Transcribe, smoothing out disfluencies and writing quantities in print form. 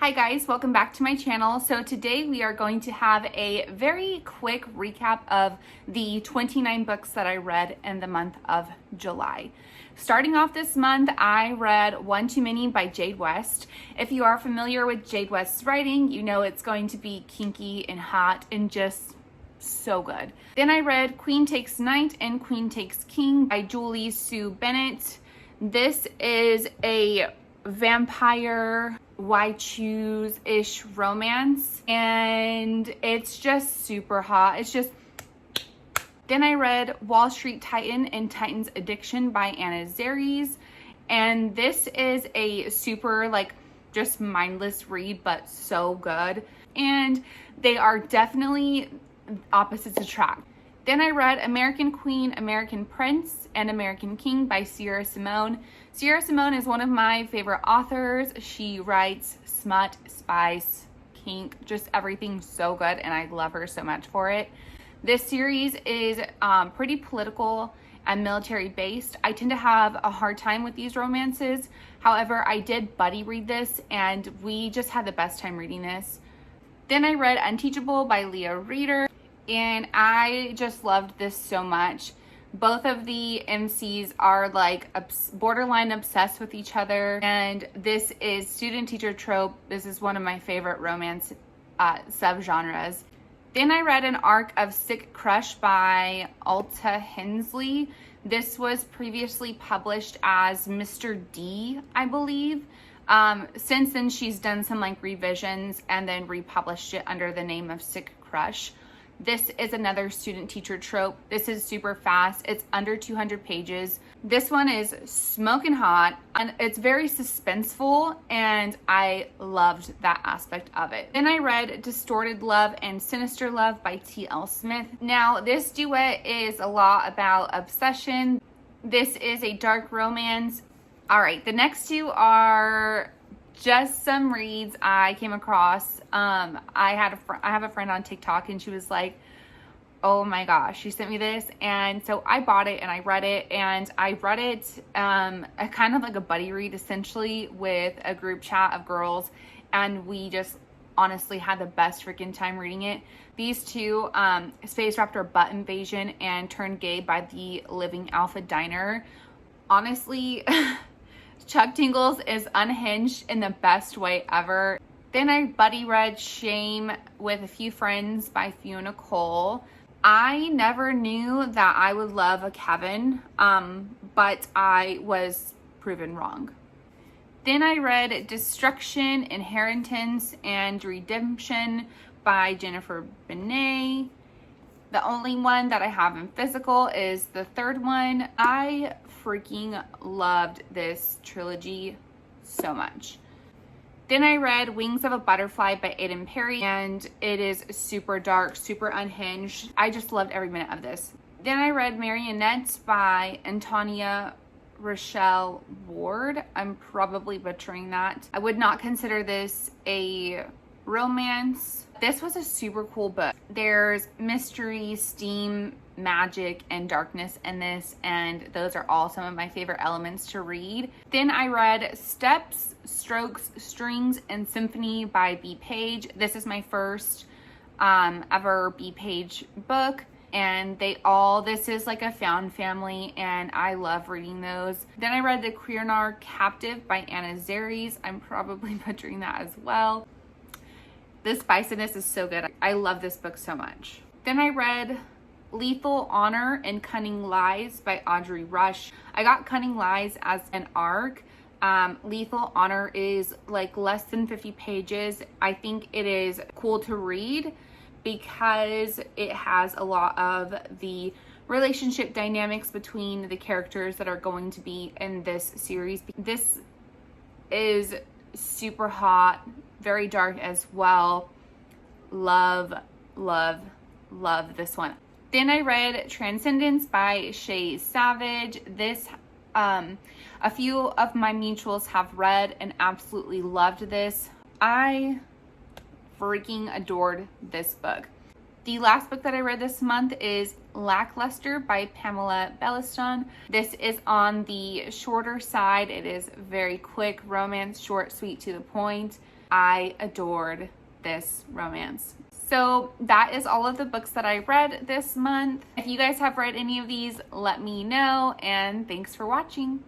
Hi guys, welcome back to my channel. So today we are going to have a very quick recap of the 29 books that I read in the month of July. Starting off this month, I read One Too Many by Jade West. If you are familiar with Jade West's writing, you know it's going to be kinky and hot and just so good. Then I read Queen Takes Knight and Queen Takes King by Julie Sue Bennett. This is a vampire why choose-ish romance, and it's just super hot. It's just... Then I read Wall Street Titan and Titan's Addiction by Anna Zaries, and this is a super just mindless read, but so good, and they are definitely opposites attract. Then I read American Queen, American Prince, and American King by Sierra Simone. Sierra Simone is one of my favorite authors. She writes smut, spice, kink, just everything so good, and I love her so much for it. This series is pretty political and military based. I tend to have a hard time with these romances. However, I did buddy read this, and we just had the best time reading this. Then I read Unteachable by Leah Reader, and I just loved this so much. Both of the MCs are borderline obsessed with each other, and this is student teacher trope. This is one of my favorite romance subgenres. Then I read an arc of Sick Crush by Alta Hensley. This was previously published as Mr. D, I believe. Since then, she's done some revisions and then republished it under the name of Sick Crush. This is another student teacher trope. This is super fast. It's under 200 pages. This one is smoking hot, and it's very suspenseful, and I loved that aspect of it. Then I read Distorted Love and Sinister Love by T.L. Smith. Now, this duet is a lot about obsession. This is a dark romance. All right, the next two are just some reads I came across. I have a friend on TikTok, and she was like, oh my gosh, she sent me this, and so I bought it and I read it, and I read it a kind of like a buddy read essentially with a group chat of girls, and we just honestly had the best freaking time reading it. These two, Space Raptor Butt Invasion and Turned Gay by the Living Alpha Diner. Honestly, Chuck Tingles is unhinged in the best way ever. Then I buddy read Shame with a Few Friends by Fiona Cole. I never knew that I would love a Kevin, but I was proven wrong. Then I read Destruction, Inheritance, and Redemption by Jennifer Benet. The only one that I have in physical is the third one. I freaking loved this trilogy so much. Then I read Wings of a Butterfly by Aiden Perry, and it is super dark, super unhinged. I just loved every minute of this. Then I read Marionette by Antonia Rochelle Ward. I'm probably butchering that. I would not consider this a romance. This was a super cool book. There's mystery, steam, magic, and darkness in this, and those are all some of my favorite elements to read. Then I read Steps, Strokes, Strings, and Symphony by B. Page. This is my first ever B. Page book, and this is like a found family, and I love reading those. Then I read The Queernarr Captive by Anna Zaries. I'm probably butchering that as well. The spiciness is so good. I love this book so much. Then I read Lethal Honor and Cunning Lies by Audrey Rush. I got Cunning Lies as an arc. Lethal Honor is less than 50 pages. I think it is cool to read because it has a lot of the relationship dynamics between the characters that are going to be in this series. This is super hot, very dark as well. Love, love, love this one. Then I read Transcendence by Shay Savage. This, a few of my mutuals have read and absolutely loved this. I freaking adored this book. The last book that I read this month is Lackluster by Pamela Belliston. This is on the shorter side. It is very quick romance, short, sweet, to the point. I adored this romance. So that is all of the books that I read this month. If you guys have read any of these, let me know, and thanks for watching.